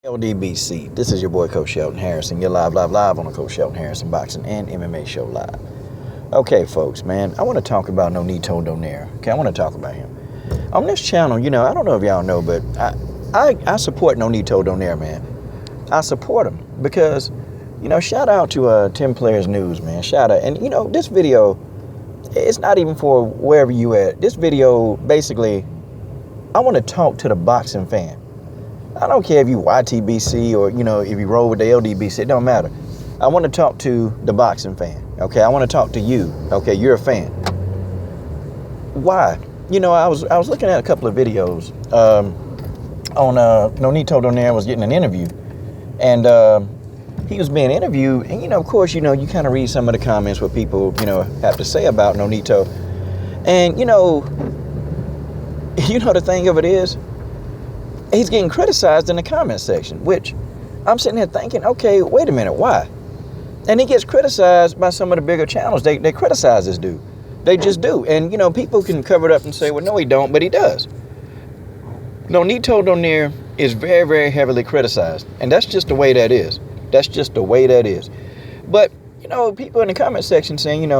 LDBC, this is your boy Coach Shelton Harrison. You're live on the Coach Shelton Harrison Boxing and MMA Show live. Okay, folks, man, I want to talk about Nonito Donaire. Okay, I want to talk about him. On this channel, I don't know if y'all know, but I support Nonito Donaire, man. I support him because, shout out to 10 Players News, man. Shout out. And, this video, it's not even for wherever you at. This video, basically, I want to talk to the boxing fan. I don't care if you YTBC or, if you roll with the LDBC, it don't matter. I want to talk to the boxing fan, okay? I want to talk to you, okay? You're a fan. Why? I was looking at a couple of videos on Nonito Donaire was getting an interview, and he was being interviewed, and, of course, you kind of read some of the comments what people, have to say about Nonito. And, the thing of it is, he's getting criticized in the comment section, which I'm sitting here thinking, okay, wait a minute, why? And he gets criticized by some of the bigger channels. They criticize this dude. They just do. And, people can cover it up and say, well, no, he don't, but he does. Nonito Donaire is very, very heavily criticized. And that's just the way that is. That's just the way that is. But, people in the comment section saying,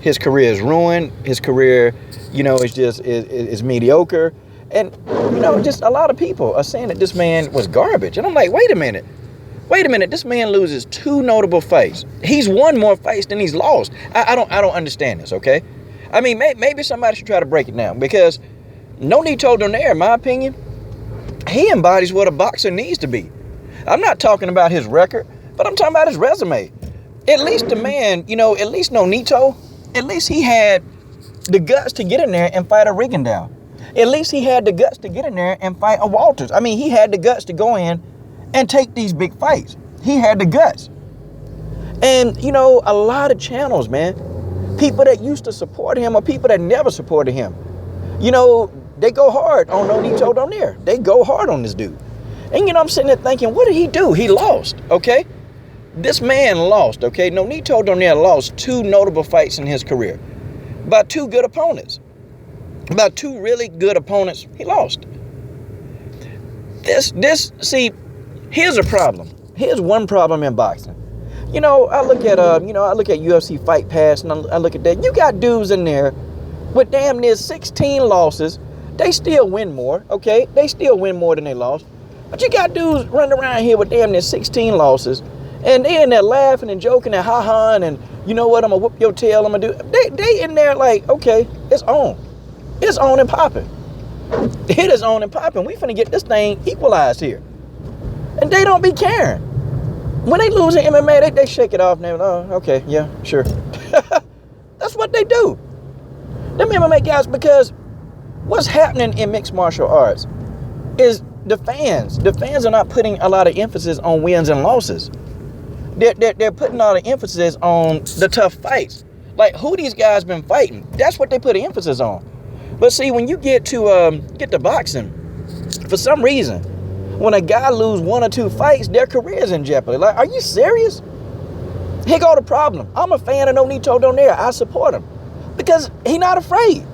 his career is ruined. His career, is mediocre. And, just a lot of people are saying that this man was garbage. And I'm like, wait a minute. This man loses 2 notable fights. He's won more fights than he's lost. I don't understand this, okay? I mean, maybe somebody should try to break it down, because Nonito Donaire, in my opinion, he embodies what a boxer needs to be. I'm not talking about his record, but I'm talking about his resume. At least the man, at least Nonito, at least he had the guts to get in there and fight a Rigondeaux. At least he had the guts to get in there and fight a Walters. I mean, he had the guts to go in and take these big fights. He had the guts. And, a lot of channels, man, people that used to support him or people that never supported him, they go hard on Nonito Donaire. They go hard on this dude. And, I'm sitting there thinking, what did he do? He lost, okay? This man lost, okay? Nonito Donaire lost 2 notable fights in his career by 2 good opponents. About 2 really good opponents, he lost. See, here's a problem. Here's one problem in boxing. I look at UFC Fight Pass, and I look at that. You got dudes in there with damn near 16 losses. They still win more, okay? They still win more than they lost. But you got dudes running around here with damn near 16 losses, and they in there laughing and joking and ha-ha, and you know what, I'm gonna whoop your tail, I'm gonna do. They in there like, okay, it's on. It's on and popping. It is on and popping. We finna get this thing equalized here. And they don't be caring. When they lose in MMA, they shake it off and they're, oh, okay, yeah, sure. That's what they do. Them MMA guys, because what's happening in mixed martial arts is the fans are not putting a lot of emphasis on wins and losses. They're putting all the emphasis on the tough fights. Like, who these guys been fighting. That's what they put the emphasis on. But see, when you get to boxing, for some reason, when a guy lose 1 or 2 fights, their career is in jeopardy. Like, are you serious? Here go the problem. I'm a fan of Nonito Donaire. I support him because he not afraid.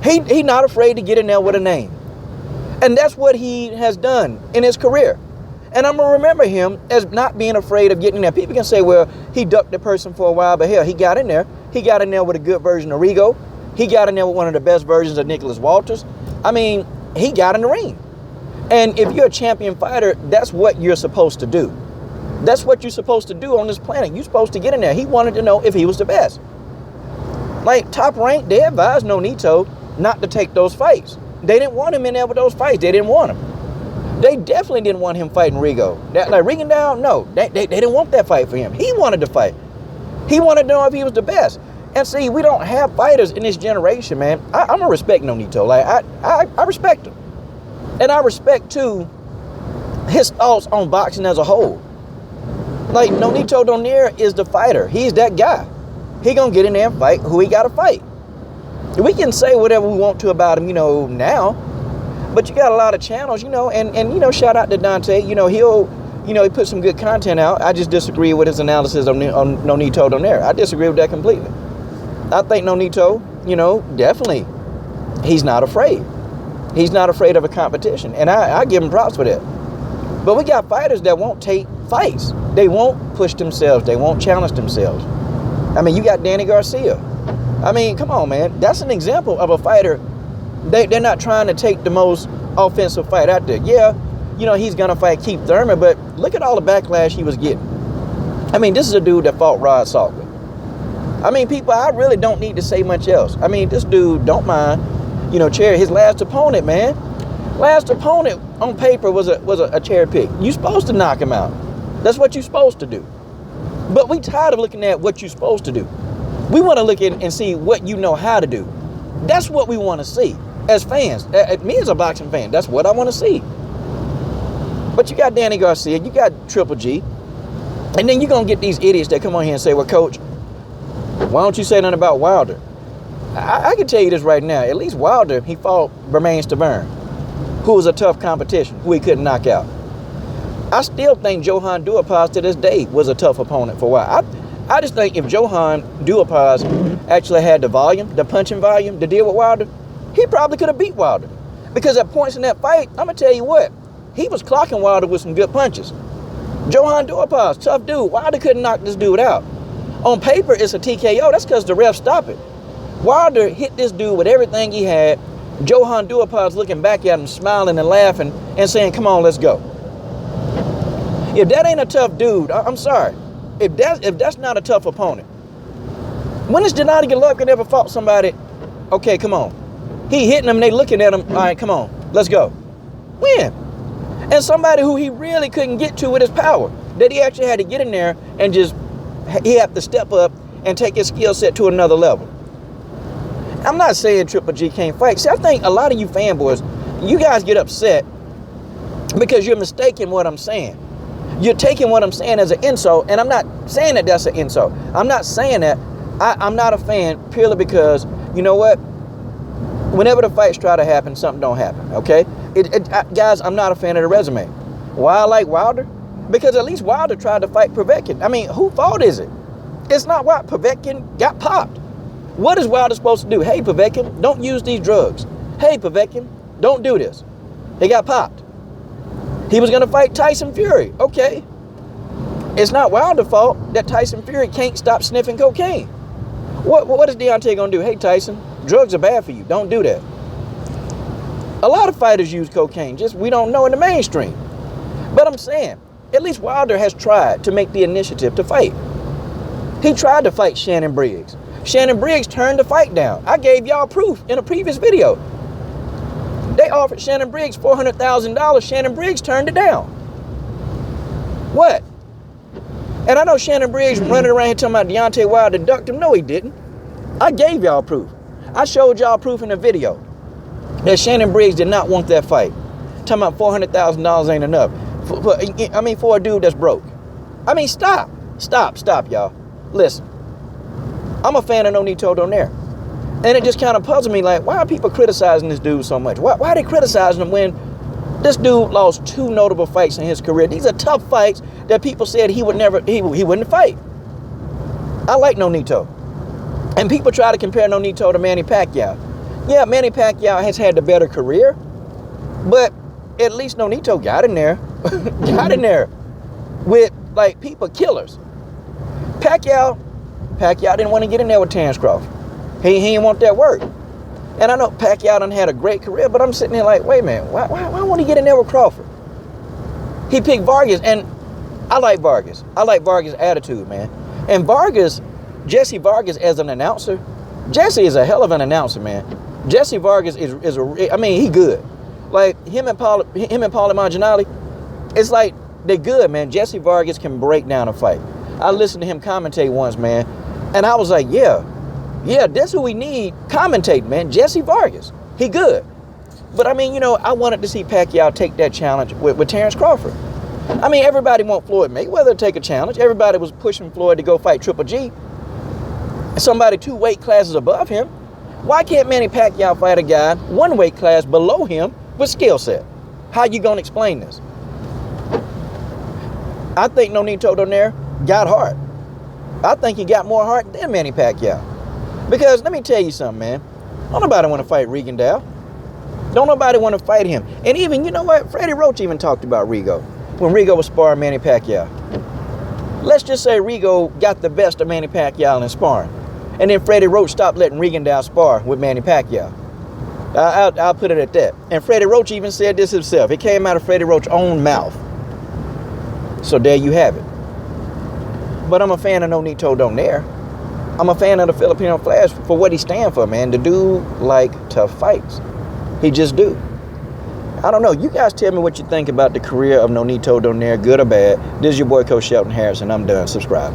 He not afraid to get in there with a name. And that's what he has done in his career. And I'm going to remember him as not being afraid of getting in there. People can say, well, he ducked the person for a while, but hell, he got in there. He got in there with a good version of Rigo. He got in there with one of the best versions of Nicholas Walters. I mean, he got in the ring. And if you're a champion fighter, that's what you're supposed to do. That's what you're supposed to do on this planet. You're supposed to get in there. He wanted to know if he was the best. Like, Top Rank, they advised Nonito not to take those fights. They didn't want him in there with those fights. They didn't want him. They definitely didn't want him fighting Rigo. Like, Rigondeaux, no. They didn't want that fight for him. He wanted to fight. He wanted to know if he was the best. And see, we don't have fighters in this generation, man. I'm going to respect Nonito. Like, I respect him. And I respect, too, his thoughts on boxing as a whole. Like, Nonito Donaire is the fighter. He's that guy. He going to get in there and fight who he got to fight. We can say whatever we want to about him, now. But you got a lot of channels, and shout out to Dante. He put some good content out. I just disagree with his analysis on Nonito Donaire. I disagree with that completely. I think Nonito, definitely, he's not afraid. He's not afraid of a competition. And I give him props for that. But we got fighters that won't take fights. They won't push themselves. They won't challenge themselves. I mean, you got Danny Garcia. I mean, come on, man. That's an example of a fighter. They're not trying to take the most offensive fight out there. Yeah, you know, he's going to fight Keith Thurman, but look at all the backlash he was getting. I mean, this is a dude that fought Rod Salter. I mean, people, I really don't need to say much else. I mean, this dude, don't mind, you know, Cherry, his last opponent, man. Last opponent on paper was a cherry pick. You're supposed to knock him out. That's what you're supposed to do. But we tired of looking at what you're supposed to do. We want to look at and see what you know how to do. That's what we want to see as fans. Me as a boxing fan, that's what I want to see. But you got Danny Garcia, you got Triple G, and then you're going to get these idiots that come on here and say, well, Coach, why don't you say nothing about Wilder? I can tell you this right now. At least Wilder, he fought Bermane Stiverne, who was a tough competition, who he couldn't knock out. I still think Johan Duhaupas to this day was a tough opponent for Wilder. I just think if Johan Duhaupas actually had the volume, the punching volume to deal with Wilder, he probably could have beat Wilder. Because at points in that fight, I'm going to tell you what, he was clocking Wilder with some good punches. Johan Duhaupas, tough dude. Wilder couldn't knock this dude out. On paper, it's a TKO. That's because the ref stopped it. Wilder hit this dude with everything he had. Johan Duhaupas looking back at him, smiling and laughing and saying, come on, let's go. If that ain't a tough dude, I'm sorry. If that's not a tough opponent. When has Gennady Golovkin ever fought somebody, okay, come on. He hitting them, they looking at him, all right, come on, let's go. When? And somebody who he really couldn't get to with his power, that he actually had to get in there and just, he had to step up and take his skill set to another level. I'm not saying Triple G can't fight. See, I think a lot of you fanboys, you guys get upset because you're mistaking what I'm saying. You're taking what I'm saying as an insult, and I'm not saying that that's an insult. I'm not saying that. I'm not a fan purely because, you know what? Whenever the fights try to happen, something don't happen, okay? Guys, I'm not a fan of the resume. Why I like Wilder? Because at least Wilder tried to fight Povetkin. I mean, whose fault is it? It's not why Povetkin got popped. What is Wilder supposed to do? Hey, Povetkin, don't use these drugs. Hey, Povetkin, don't do this. They got popped. He was going to fight Tyson Fury. Okay. It's not Wilder's fault that Tyson Fury can't stop sniffing cocaine. What is Deontay going to do? Hey, Tyson, drugs are bad for you. Don't do that. A lot of fighters use cocaine. Just we don't know in the mainstream. But I'm saying, at least Wilder has tried to make the initiative to fight. He tried to fight Shannon Briggs. Shannon Briggs turned the fight down. I gave y'all proof in a previous video. They offered Shannon Briggs $400,000. Shannon Briggs turned it down. What? And I know Shannon Briggs running around here talking about Deontay Wilder ducked him. No, he didn't. I gave y'all proof. I showed y'all proof in the video that Shannon Briggs did not want that fight. Talking about $400,000 ain't enough. For a dude that's broke. I mean, stop, y'all. Listen, I'm a fan of Nonito Donaire. And it just kind of puzzled me, like, why are people criticizing this dude so much? Why are they criticizing him when this dude lost 2 notable fights in his career? These are tough fights that people said he wouldn't fight. I like Nonito. And people try to compare Nonito to Manny Pacquiao. Yeah, Manny Pacquiao has had the better career, but at least Nonito got in there. With, like, people killers. Pacquiao didn't want to get in there with Terrence Crawford. He didn't want that work. And I know Pacquiao done had a great career, but I'm sitting there like, wait a minute, why won't he get in there with Crawford? He picked Vargas, and I like Vargas. I like Vargas' attitude, man. And Vargas, Jesse Vargas as an announcer, Jesse is a hell of an announcer, man. Jesse Vargas he good. Like, him and Paulie Malignaggi, it's like, they're good, man. Jesse Vargas can break down a fight. I listened to him commentate once, man, and I was like, yeah, that's who we need commentate, man. Jesse Vargas. He good. But I mean, you know, I wanted to see Pacquiao take that challenge with Terrence Crawford. I mean, everybody want Floyd Mayweather to take a challenge. Everybody was pushing Floyd to go fight Triple G. Somebody 2 weight classes above him. Why can't Manny Pacquiao fight a guy 1 weight class below him with skill set? How you gonna explain this? I think Nonito Donaire got heart. I think he got more heart than Manny Pacquiao. Because let me tell you something, man. Don't nobody want to fight Regan Dow. Don't nobody want to fight him. And even, you know what? Freddie Roach even talked about Rigo. when Rigo was sparring Manny Pacquiao. Let's just say Rigo got the best of Manny Pacquiao in sparring. And then Freddie Roach stopped letting Rigondeaux spar with Manny Pacquiao. I'll put it at that. And Freddie Roach even said this himself. It came out of Freddie Roach's own mouth. So there you have it. But I'm a fan of Nonito Donaire. I'm a fan of the Filipino Flash for what he stands for, man. The dude like tough fights. He just do. I don't know. You guys tell me what you think about the career of Nonito Donaire, good or bad. This is your boy, Coach Shelton Harris, and I'm done. Subscribe.